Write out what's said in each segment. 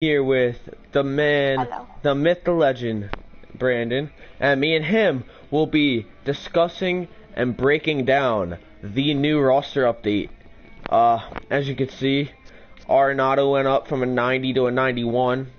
here with the man, Hello. the myth, the legend, Brandon, and me and him will be discussing and breaking down the new roster update. As you can see, Arenado went up from a 90 to a 91.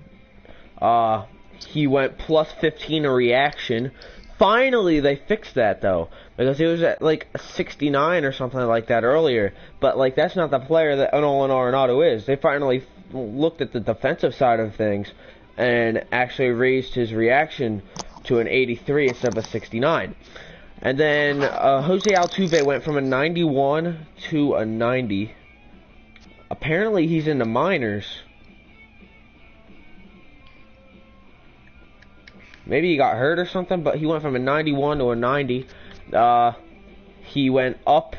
He went plus 15 a reaction. Finally, they fixed that though, because he was at like a 69 or something like that earlier. But like, that's not the player that Nolan Arenado is. They finally looked at the defensive side of things and actually raised his reaction to an 83 instead of a 69. And then Jose Altuve went from a 91 to a 90. Apparently, he's in the minors. Maybe he got hurt or something, but he went from a 91 to a 90. He went up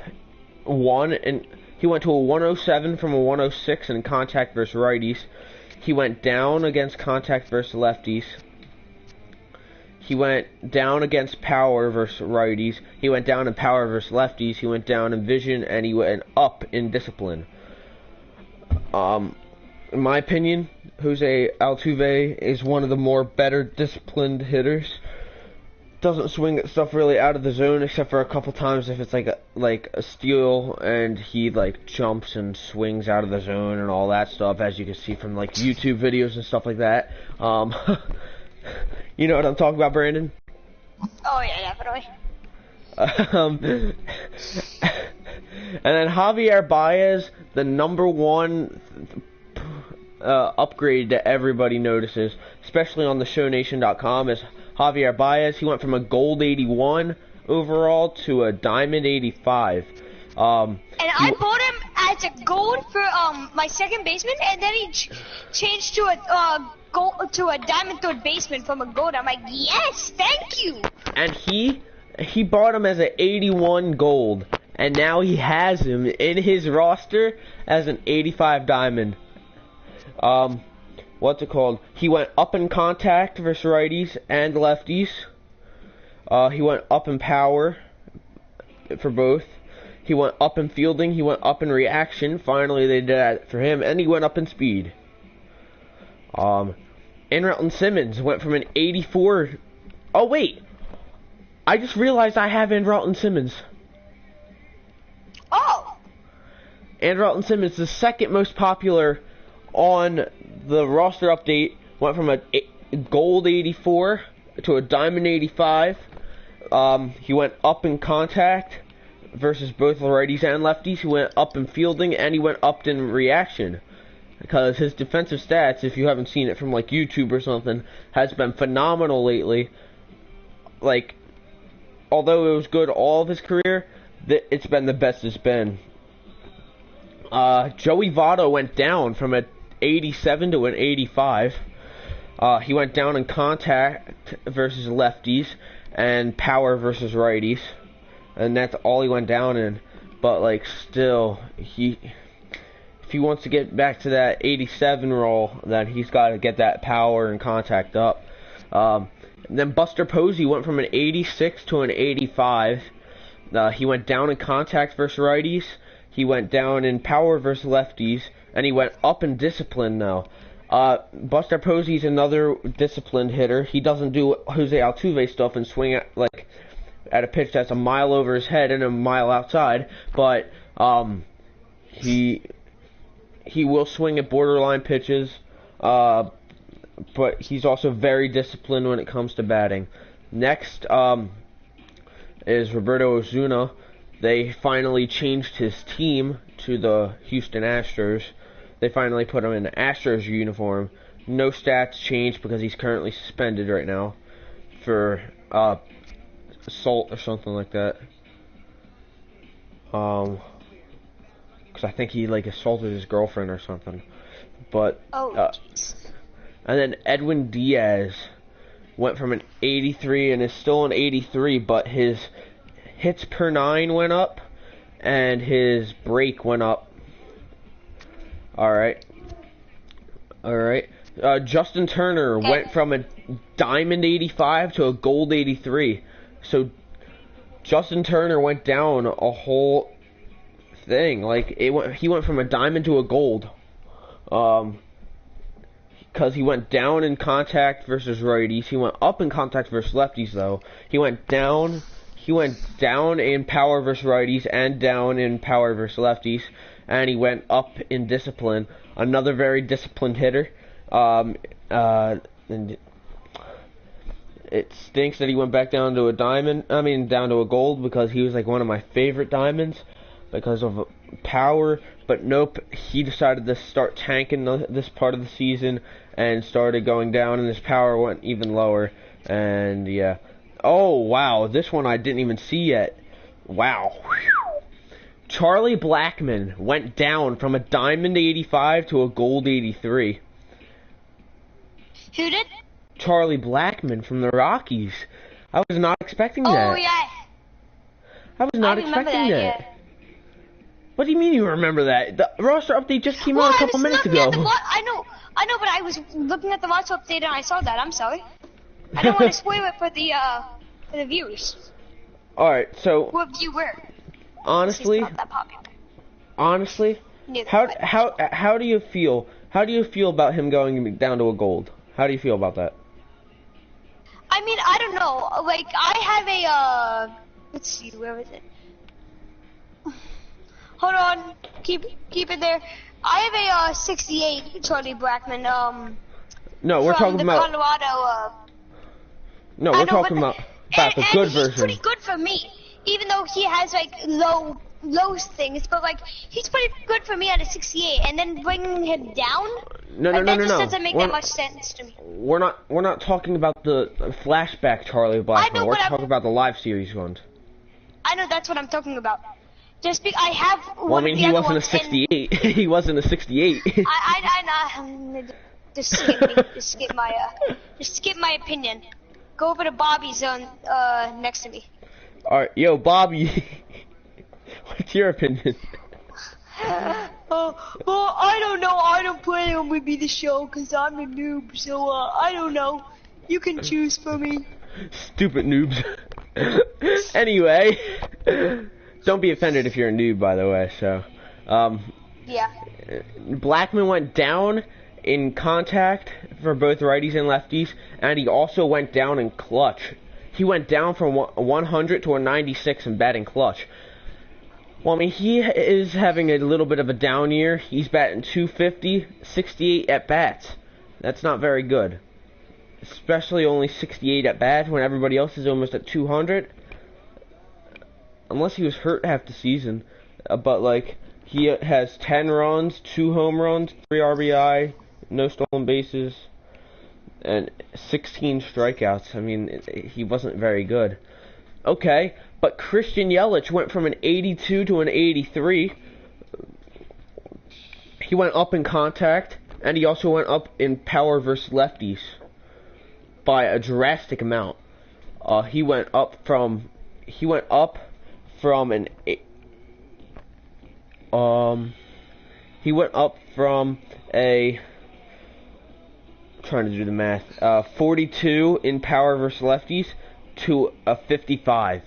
one, and he went to a 107 from a 106 in contact versus righties. He went down against contact versus lefties. He went down against power versus righties. He went down in power versus lefties. He went down in vision, and he went up in discipline. In my opinion, Jose Altuve is one of the more better disciplined hitters. Doesn't swing at stuff really out of the zone, except for a couple times if it's like a steal and he like jumps and swings out of the zone and all that stuff, as you can see from like YouTube videos and stuff like that. You know what I'm talking about, Brandon? Oh yeah, definitely. And then Javier Baez, the #1 upgrade that everybody notices, especially on the ShowNation.com, is Javier Baez. He went from a gold 81 overall to a diamond 85. And I bought him as a gold for my second baseman, and then he changed to a gold to a diamond third baseman from a gold. I'm like, yes, thank you. And he bought him as an 81 gold, and now he has him in his roster as an 85 diamond. What's it called? He went up in contact versus righties and lefties. He went up in power for both. He went up in fielding. He went up in reaction. Finally, they did that for him, and he went up in speed. Andrelton Simmons went from an 84. Oh wait, I just realized I have Andrelton Simmons. Oh. Andrelton Simmons, the second most popular on the roster update, went from a gold 84 to a diamond 85. He went up in contact versus both righties and lefties. He went up in fielding, and he went up in reaction, because his defensive stats, if you haven't seen it from like YouTube or something, has been phenomenal lately. Like, although it was good all of his career, it's been the best it's been. Joey Votto went down from a 87 to an 85. He went down in contact versus lefties and power versus righties, and that's all he went down in. But like, still, if he wants to get back to that 87 role, then he's got to get that power and contact up. And then Buster Posey went from an 86 to an 85. He went down in contact versus righties. He went down in power versus lefties, and he went up in discipline now. Buster Posey's another disciplined hitter. He doesn't do Jose Altuve stuff and swing at a pitch that's a mile over his head and a mile outside, but he will swing at borderline pitches, but he's also very disciplined when it comes to batting. Next is Roberto Osuna. They finally changed his team to the Houston Astros. They finally put him in the Astros uniform. No stats changed because he's currently suspended right now for assault or something like that. Because I think he like assaulted his girlfriend or something. But and then Edwin Diaz went from an 83 and is still an 83, but his hits per 9 went up, and his break went up. Alright. Justin Turner went from a diamond 85 to a gold 83. So, Justin Turner went down a whole thing. Like, he went from a diamond to a gold. because he went down in contact versus righties. He went up in contact versus lefties, though. He went down in power versus righties and down in power versus lefties, and he went up in discipline. Another very disciplined hitter. And it stinks that he went back down to a diamond. I mean, down to a gold, because he was like one of my favorite diamonds because of power. But nope, he decided to start tanking this part of the season and started going down, and his power went even lower. And yeah. Oh wow, this one I didn't even see yet. Wow. Charlie Blackmon went down from a diamond 85 to a gold 83. Who did? Charlie Blackmon from the Rockies. I was not expecting that. Oh yeah. I was not expecting that. Yeah. What do you mean you remember that? The roster update just came out a couple minutes ago. I know, but I was looking at the roster update and I saw that. I'm sorry. I don't want to spoil it for the viewers. All right, so what viewer? Honestly, not that popular. Honestly, how do you feel? How do you feel about him going down to a gold? How do you feel about that? I mean, I don't know. Like, I have a let's see, where is it? Hold on, keep it there. I have a 68 Charlie Blackmon. No, we're talking about Colorado. No, we're talking about the good version. He's pretty good for me, even though he has like low things. But like, he's pretty good for me at a 68, and then bringing him down. No. That just doesn't make that much sense to me. We're not talking about the flashback Charlie Blackmon. We're talking about the live series ones. I know, that's what I'm talking about. I have. Well, I mean, he wasn't a 68. He wasn't a 68. I just skip my opinion. Go over to Bobby's next to me. All right, yo, Bobby. What's your opinion? Well, I don't know. I don't plan on with me the show because I'm a noob. So I don't know. You can choose for me. Stupid noobs. Anyway, don't be offended if you're a noob, by the way. So, yeah. Blackmon went down in contact for both righties and lefties, and he also went down in clutch. He went down from 100 to a 96 in batting clutch. Well, I mean, he is having a little bit of a down year. He's batting 250, 68 at bats. That's not very good. Especially only 68 at bats when everybody else is almost at 200. Unless he was hurt half the season. But, like, he has 10 runs, 2 home runs, 3 RBI, no stolen bases, and 16 strikeouts. I mean, he wasn't very good. Okay, but Christian Yelich went from an 82 to an 83. He went up in contact, and he also went up in power versus lefties by a drastic amount. He went up from a trying to do the math. 42 in power versus lefties to a 55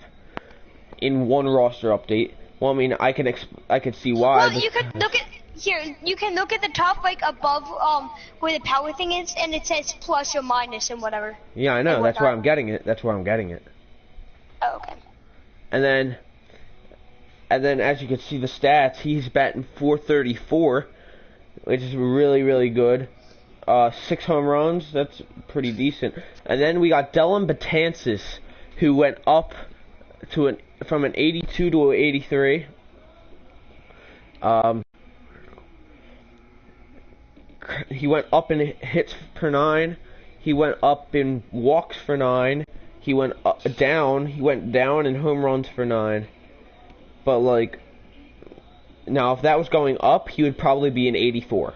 in one roster update. Well, I mean, I can see why. Well, you could look at here. You can look at the top, like above, where the power thing is, and it says plus or minus and whatever. Yeah, I know. That's where I'm getting it. Oh, okay. And then, as you can see the stats, he's batting .434, which is really, really good. 6 home runs, that's pretty decent. And then we got Dylan Betances, who went up to from an 82 to an 83. He went up in hits per 9. He went up in walks for 9. He went down. He went down in home runs for 9. But like, now if that was going up, he would probably be an 84.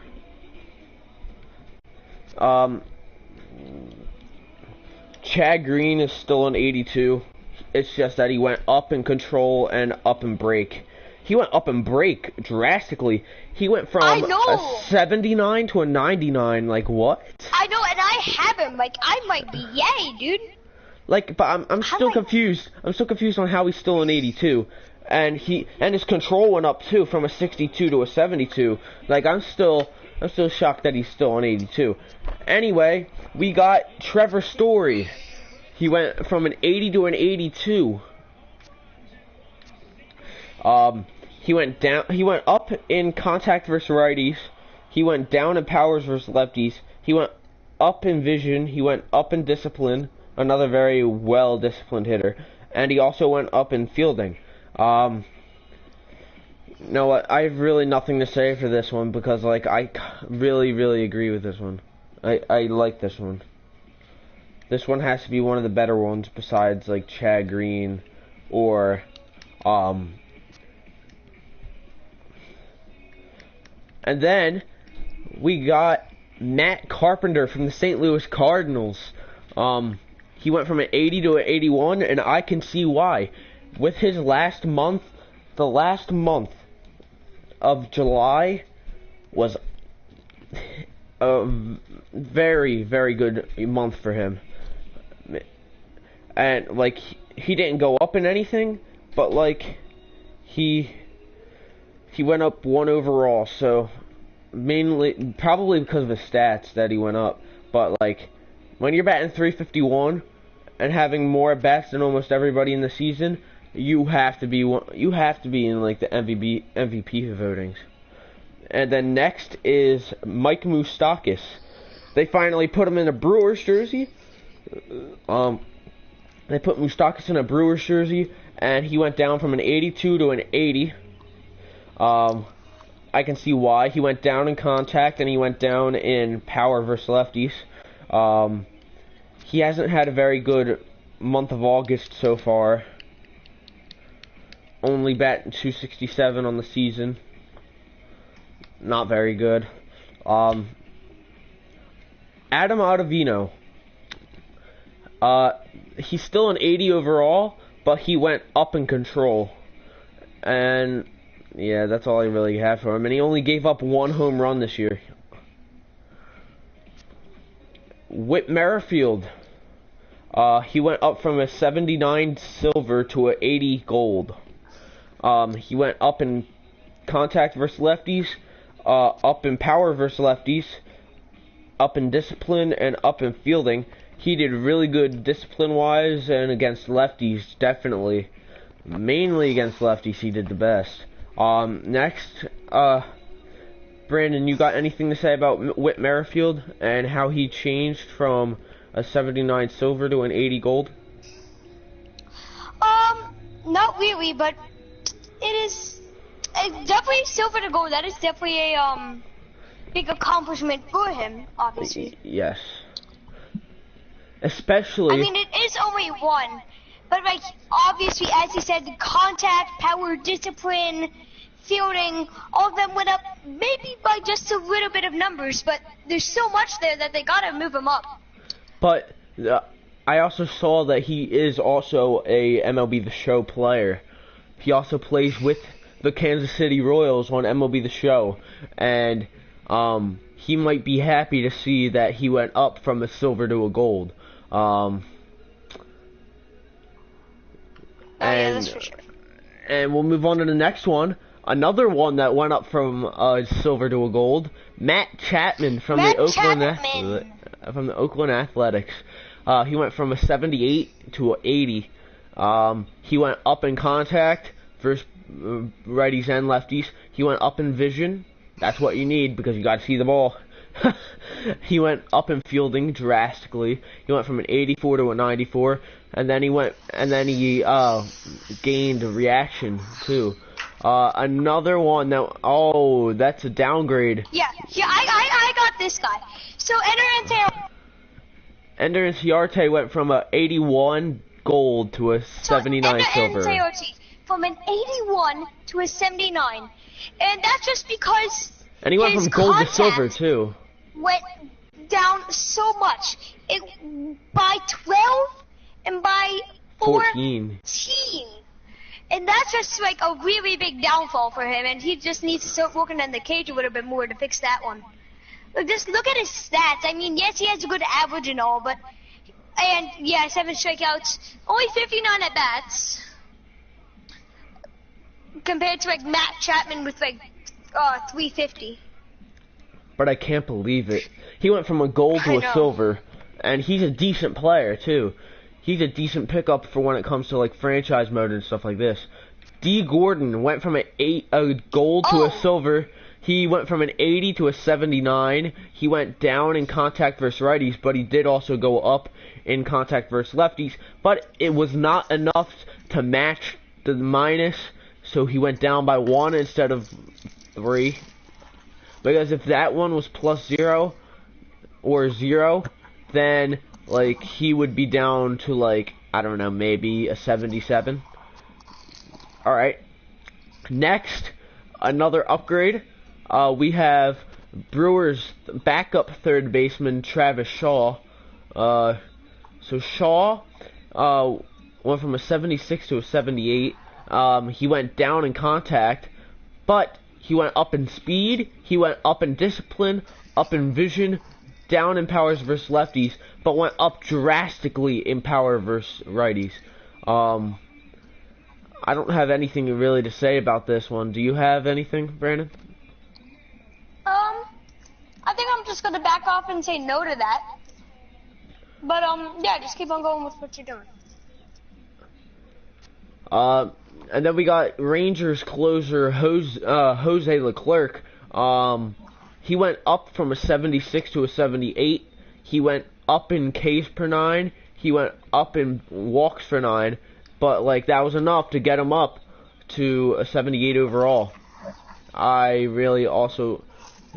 Chad Green is still an 82. It's just that he went up in control and up in break. He went up in break drastically. He went from a 79 to a 99. Like, what? I know, and I have him. Like, I might be yay, dude. Like, but I'm still confused. I'm still confused on how he's still an 82. And his control went up too, from a 62 to a 72. Like, I'm still I'm still shocked that he's still on 82. Anyway, we got Trevor Story. He went from an 80 to an 82. He went down. He went up in contact versus righties. He went down in powers versus lefties. He went up in vision. He went up in discipline. Another very well-disciplined hitter. And he also went up in fielding. You know what? I have really nothing to say for this one because, like, I really, really agree with this one. I like this one. This one has to be one of the better ones besides, like, Chad Green or, and then we got Matt Carpenter from the St. Louis Cardinals. He went from an 80 to an 81, and I can see why. With his last month, the last month of July was a very, very good month for him. And, like, he didn't go up in anything, but, like, he went up 1 overall, so mainly, probably because of his stats that he went up, but, like, when you're batting .351 and having more at bats than almost everybody in the season, you have to be in, like, the MVP votings. And then next is Mike Moustakas. They finally put him in a Brewers jersey. They put Moustakas in a Brewers jersey, and he went down from an 82 to an 80. I can see why. He went down in contact, and he went down in power versus lefties. He hasn't had a very good month of August so far. Only batting .267 on the season. Not very good. Adam Ottavino. He's still an 80 overall, but he went up in control. And, yeah, that's all I really have for him. And he only gave up 1 home run this year. Whit Merrifield. He went up from a 79 silver to an 80 gold. He went up in contact versus lefties, up in power versus lefties, up in discipline, and up in fielding. He did really good discipline-wise and against lefties, definitely. Mainly against lefties, he did the best. Next, Brandon, you got anything to say about Whit Merrifield and how he changed from a 79 silver to an 80 gold? Not really, but it's definitely silver to gold. That is definitely a big accomplishment for him, obviously. Yes. Especially, I mean, it is only 1, but, like, obviously, as he said, the contact, power, discipline, fielding, all of them went up maybe by just a little bit of numbers, but there's so much there that they gotta move him up. But I also saw that he is also a MLB The Show player. He also plays with the Kansas City Royals on MLB The Show, and he might be happy to see that he went up from a silver to a gold. Yeah, that's for sure. And we'll move on to the next one. Another one that went up from silver to a gold. Matt Chapman from the Oakland Athletics. He went from a 78 to an 80. He went up in contact versus righties and lefties. He went up in vision. That's what you need because you got to see the ball. He went up in fielding drastically. He went from an 84 to a 94, and then he gained a reaction too. Another one that that's a downgrade. Yeah, I got this guy. So Ender Inciarte went from a 81 gold to a 79 silver. From an 81 to a 79, and that's just because. And he went from gold to silver too. Went down so much. It by 12 and by 14. And that's just like a really big downfall for him, and he just needs to start working on the cage a little bit more to fix that one. But just look at his stats. I mean, yes, he has a good average and all, but 7 strikeouts, only 59 at bats, compared to like Matt Chapman with like 350. but I can't believe it. He went from a gold to a silver, and he's a decent player too. He's a decent pickup for when it comes to like franchise mode and stuff like this. D. Gordon went from a gold to a silver. He went from an 80 to a 79. He went down in contact versus righties, but he did also go up in contact versus lefties. But it was not enough to match the minus, so he went down by 1 instead of 3. Because if that one was plus 0 or 0, then like he would be down to like, I don't know, maybe a 77. Alright. Next, another upgrade. We have Brewers backup third baseman Travis Shaw. So Shaw went from a 76 to a 78. He went down in contact, but he went up in speed, he went up in discipline, up in vision, down in powers versus lefties, but went up drastically in power versus righties. I don't have anything really to say about this one. Do you have anything, Brandon? I think I'm just gonna back off and say no to that. But yeah, just keep on going with what you're doing. And then we got Rangers closer Jose Leclerc. He went up from a 76 to a 78. He went up in Ks per 9. He went up in walks per 9. But like that was enough to get him up to a 78 overall.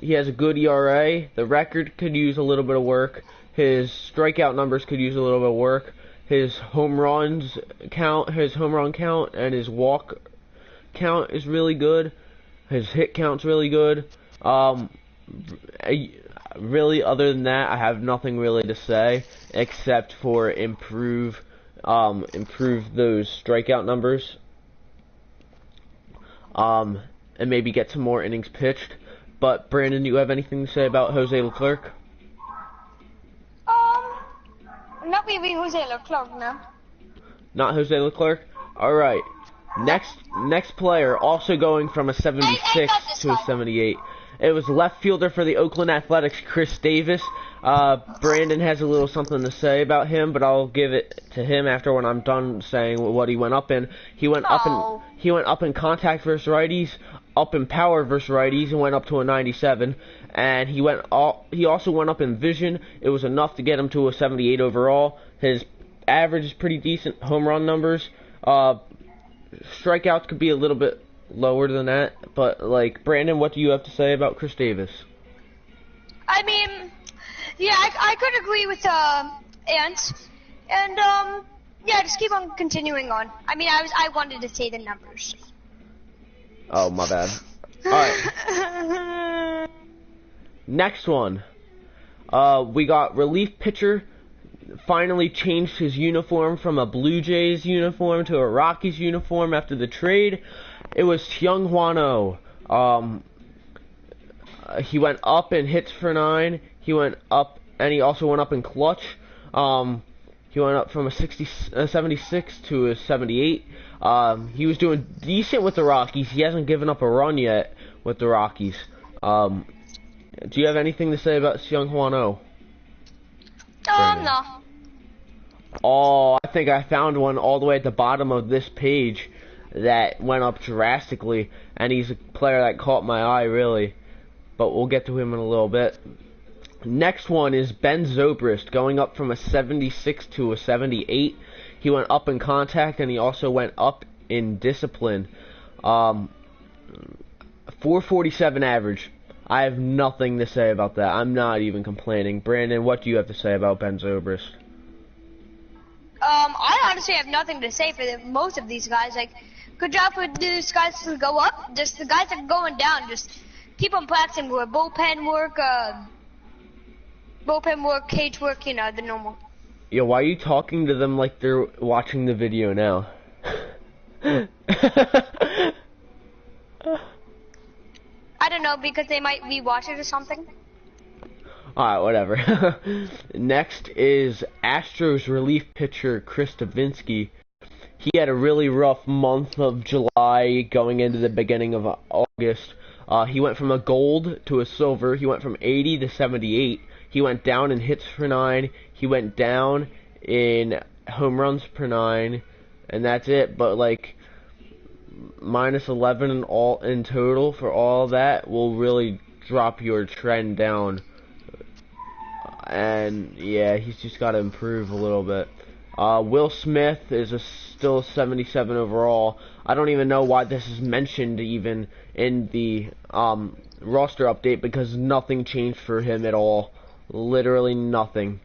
He has a good ERA. The record could use a little bit of work. His strikeout numbers could use a little bit of work. His home run count, and his walk count is really good. His hit count's really good. Really, other than that, I have nothing really to say except for improve those strikeout numbers. And maybe get some more innings pitched. But Brandon, do you have anything to say about Jose Leclerc? Not maybe Jose Leclerc, no. Not Jose Leclerc? Alright. Next player, also going from a 76 to a 78. It was left fielder for the Oakland Athletics, Chris Davis. Brandon has a little something to say about him, but I'll give it to him after when I'm done saying what he went up in. He went up in contact versus righties, up in power versus righties, and went up to a 97. And he also went up in vision. It was enough to get him to a 78 overall. His average is pretty decent. Home run numbers, strikeouts could be a little bit lower than that. But like, Brandon, what do you have to say about Chris Davis? I mean, yeah, I could agree with Ant, and yeah, just keep on continuing on. I mean, I wanted to say the numbers. Oh, my bad. Alright. Next one. We got relief pitcher. Finally changed his uniform from a Blue Jays uniform to a Rockies uniform after the trade. It was Hyung-Hwan Oh. He went up in hits for 9. He went up, and he also went up in clutch. He went up from a 76 to a 78. He was doing decent with the Rockies. He hasn't given up a run yet with the Rockies. Do you have anything to say about Hyung-Hwan Oh? No. Oh, I think I found one all the way at the bottom of this page that went up drastically, and he's a player that caught my eye, really. But we'll get to him in a little bit. Next one is Ben Zobrist, going up from a 76 to a 78. He went up in contact, and he also went up in discipline. 447 average. I have nothing to say about that. I'm not even complaining. Brandon, what do you have to say about Ben Zobrist? I honestly have nothing to say for most of these guys. Like, good job for these guys to go up. Just the guys that are going down, just keep on practicing with bullpen work, cage work, you know, the normal. Yo, why are you talking to them like they're watching the video now? I don't know, because they might be watching or something. Alright, whatever. Next is Astros relief pitcher Chris Davinsky. He had a really rough month of July going into the beginning of August. He went from a gold to a silver. He went from 80 to 78. He went down in hits per 9. He went down in home runs per 9, and that's it. But like minus 11 in total for all that will really drop your trend down. And yeah, he's just got to improve a little bit. Will Smith is still 77 overall. I don't even know why this is mentioned even in the roster update, because nothing changed for him at all. Literally nothing.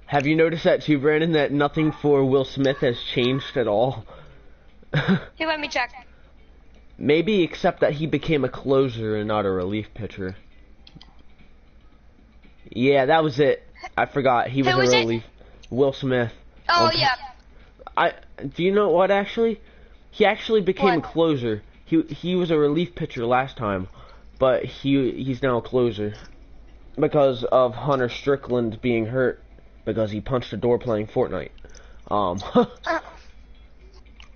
Have you noticed that too, Brandon, that nothing for Will Smith has changed at all? Here, let me check. Maybe except that he became a closer and not a relief pitcher. Yeah, that was it. I forgot. He was a relief. Will Smith. Oh, yeah. Do you know what, actually? He actually became a closer. He was a relief pitcher last time, but he's now a closer because of Hunter Strickland being hurt because he punched a door playing Fortnite.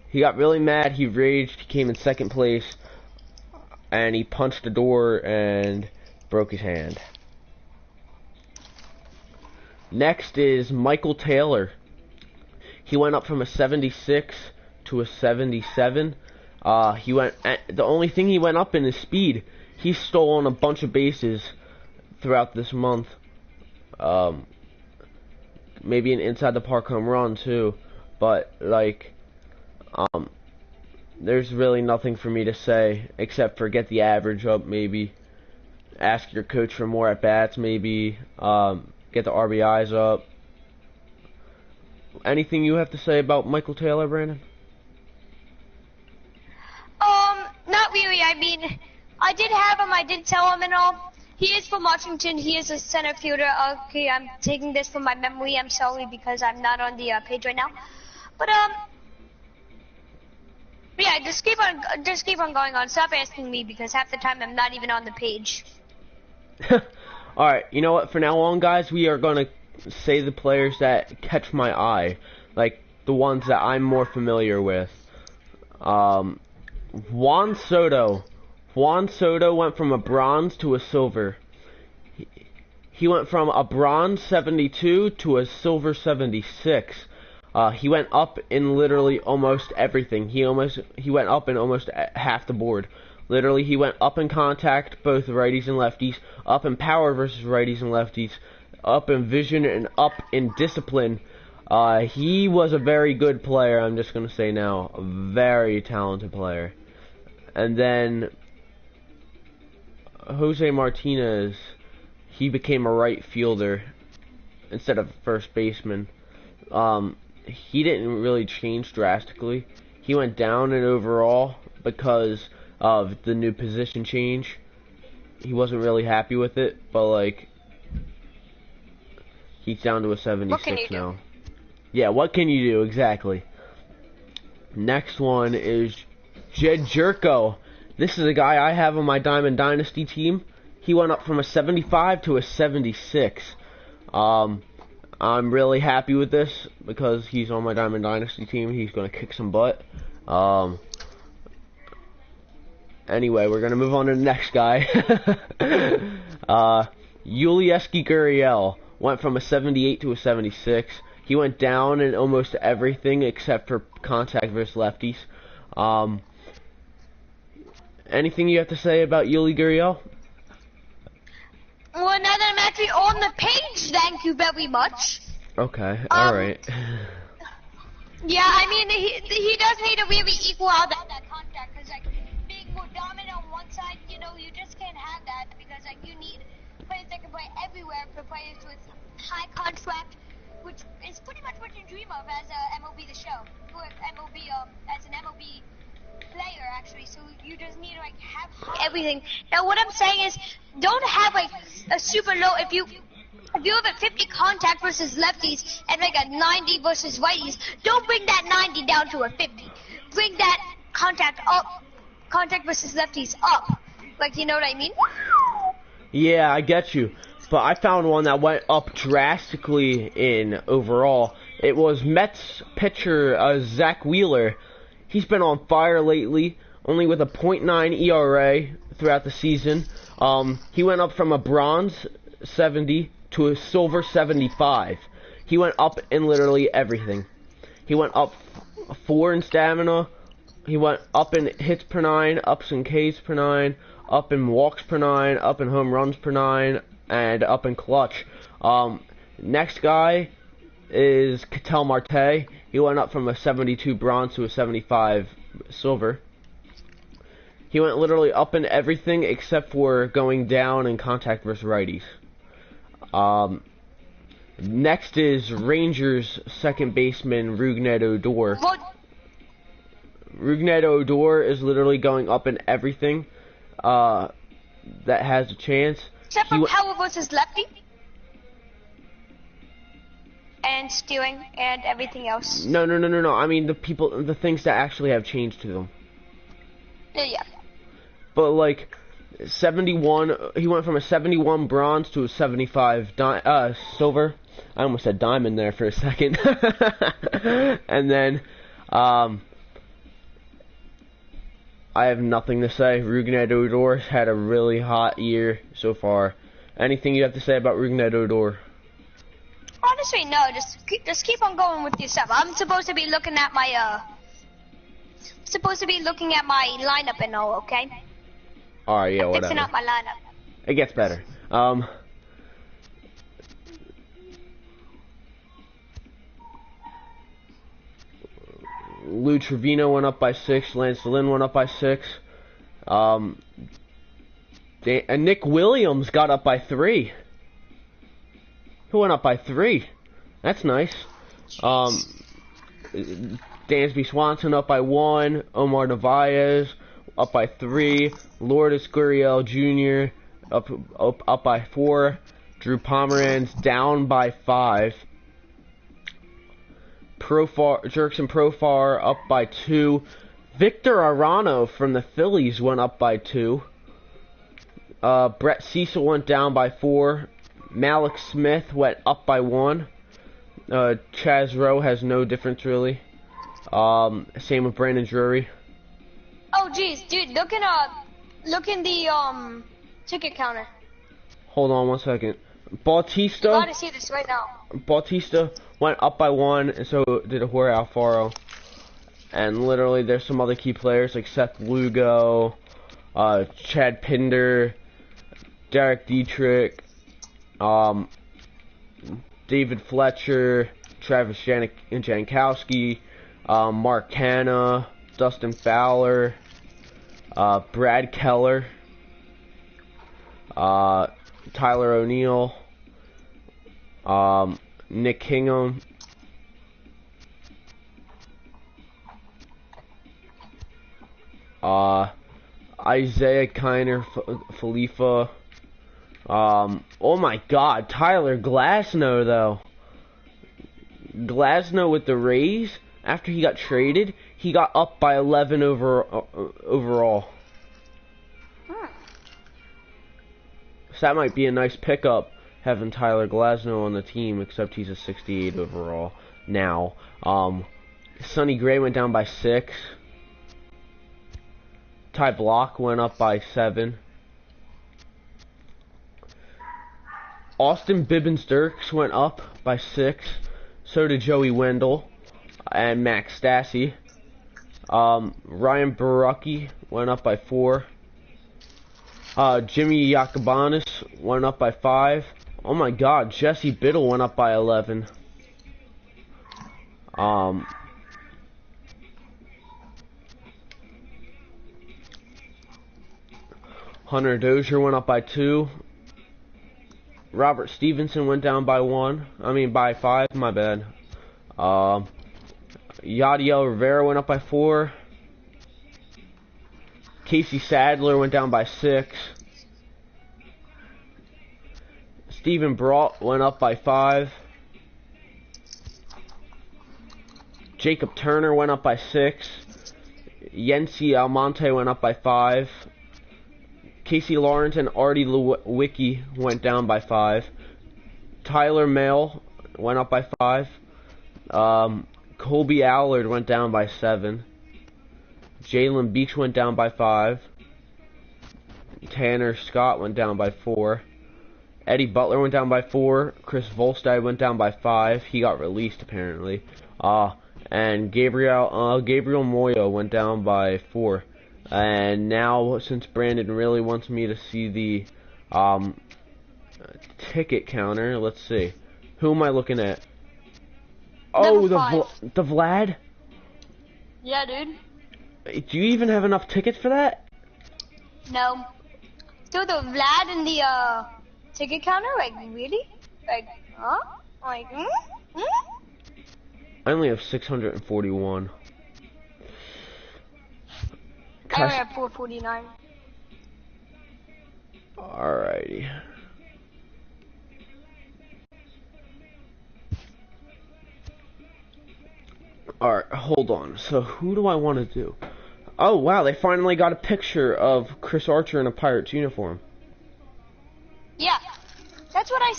He got really mad, he raged, he came in second place, and he punched a door and broke his hand. Next is Michael Taylor. He went up from a 76 to a 77. The only thing he went up in is speed. He's stolen a bunch of bases throughout this month. Maybe an inside the park home run too, but like, there's really nothing for me to say except for get the average up, maybe ask your coach for more at bats, maybe get the RBIs up. Anything you have to say about Michael Taylor, Brandon? Not really. I mean, I did have him, I did tell him and all. He is from Washington, he is a center fielder. Okay, I'm taking this from my memory, I'm sorry because I'm not on the page right now. But yeah, just keep on going on. Stop asking me because half the time I'm not even on the page. Alright, you know what, for now on, guys, we are going to say the players that catch my eye, like the ones that I'm more familiar with. Juan Soto. Juan Soto went from a bronze to a silver. He went from a bronze 72 to a silver 76. He went up in literally almost everything. He went up in almost half the board. Literally, he went up in contact, both righties and lefties, up in power versus righties and lefties, up in vision, and up in discipline. He was a very good player, I'm just going to say now. A very talented player. And then Jose Martinez, he became a right fielder instead of first baseman. He didn't really change drastically. He went down in overall because of the new position change. He wasn't really happy with it, but like, he's down to a 76 now. Yeah, what can you do exactly? Next one is Jed Jerko. This is a guy I have on my Diamond Dynasty team. He went up from a 75 to a 76. I'm really happy with this because he's on my Diamond Dynasty team. He's going to kick some butt. Anyway, we're going to move on to the next guy. Yulieski Gurriel went from a 78 to a 76. He went down in almost everything except for contact versus lefties. Anything you have to say about Yuli Gurriel? Well, now that I'm actually on the page, thank you very much. Okay, alright. Yeah, I mean, he does need to really equal out that contract, because, like, being more dominant on one side, you know, you just can't have that, because, like, you need players that can play everywhere for players with high contract, which is pretty much what you dream of as MLB The Show, or MLB, as an MLB player, actually, so you just need to, like, have everything. Now, what I'm saying is, don't have, like, a super low, if you have a 50 contact versus lefties and like a 90 versus righties, don't bring that 90 down to a 50. Bring that contact versus lefties up. Like, you know what I mean? Yeah, I get you. But I found one that went up drastically in overall. It was Mets pitcher Zach Wheeler. He's been on fire lately. only with a .9 ERA throughout the season. He went up from a bronze 70 to a silver 75. He went up in literally everything. He went up 4 in stamina. He went up in hits per 9, ups in Ks per 9, up in walks per 9, up in home runs per 9, and up in clutch. Next guy is Ketel Marte. He went up from a 72 bronze to a 75 silver. He went literally up in everything except for going down in contact versus righties. Next is Rangers second baseman Rougned Odor. What? Rougned Odor is literally going up in everything that has a chance. Except for power versus lefty. And stealing and everything else. No. I mean the things that actually have changed to them. Yeah. But like 71, he went from a 71 bronze to a 75 silver. I almost said diamond there for a second. And then I have nothing to say. Rougned Odor had a really hot year so far. Anything you have to say about Rougned Odor? Honestly, no. Just keep on going with your stuff. I'm supposed to be looking at my lineup and all. Okay. All right, yeah, whatever. Fixing up my lineup. It gets better. Lou Trevino went up by 6. Lance Lynn went up by 6. And Nick Williams got up by 3. Who went up by 3? That's nice. Dansby Swanson up by 1. Omar Narvaez up by 3. Lourdes Gurriel Jr. up by 4. Drew Pomeranz down by 5. Jerkson Profar up by 2. Victor Arano from the Phillies went up by 2. Brett Cecil went down by 4. Malik Smith went up by 1. Chaz Rowe has no difference really. Same with Brandon Drury. Oh jeez, dude, look in the ticket counter. Hold on 1 second. Bautista. You gotta see this right now. Bautista went up by 1, and so did Jorge Alfaro. And literally, there's some other key players like Seth Lugo, Chad Pinder, Derek Dietrich, David Fletcher, Travis Jankowski, Mark Canna, Dustin Fowler, Brad Keller, Tyler O'Neill, Nick Kingham, Isaiah Kiner Falifa. Oh my God, Tyler Glasnow though. Glasnow with the Rays, after he got traded, he got up by 11 overall. So that might be a nice pickup, having Tyler Glasnow on the team, except he's a 68 overall now. Sonny Gray went down by 6. Ty Block went up by 7. Austin Bibbins-Dirks went up by 6. So did Joey Wendell and Max Stassi. Ryan Barucki went up by 4. Jimmy Yacobanis went up by 5. Oh my God, Jesse Biddle went up by 11. Hunter Dozier went up by 2. Robert Stevenson went down by 5, my bad. Yadiel Rivera went up by 4. Casey Sadler went down by 6. Stephen Brault went up by 5. Jacob Turner went up by 6. Yency Almonte went up by 5. Casey Lawrence and Artie Lewicki went down by 5. Tyler Mail went up by 5. Colby Allard went down by 7. Jalen Beach went down by 5. Tanner Scott went down by 4. Eddie Butler went down by 4. Chris Volstad went down by 5. He got released apparently. And Gabriel Moyo went down by 4. And now, since Brandon really wants me to see the ticket counter, let's see. Who am I looking at? Oh, the Vlad? Yeah, dude. Do you even have enough tickets for that? No. So the Vlad and the ticket counter? Like, really? Like, huh? Like, I only have 641. I only have 449. Alrighty. Alright, hold on. So who do I want to do? Oh wow, they finally got a picture of Chris Archer in a Pirates uniform. Yeah, that's what I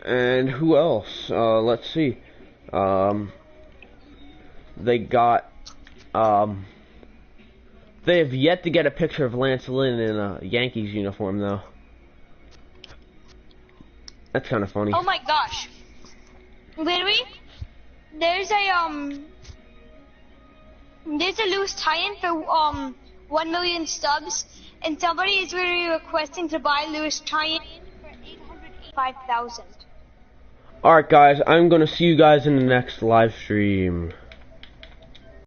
said. And who else? Let's see. They got, they have yet to get a picture of Lance Lynn in a Yankees uniform, though. That's kind of funny. Oh my gosh. Literally, there's a loose tie-in for 1 million subs, and somebody is literally requesting to buy loose tie-in for 885,000. Alright guys, I'm gonna see you guys in the next live stream.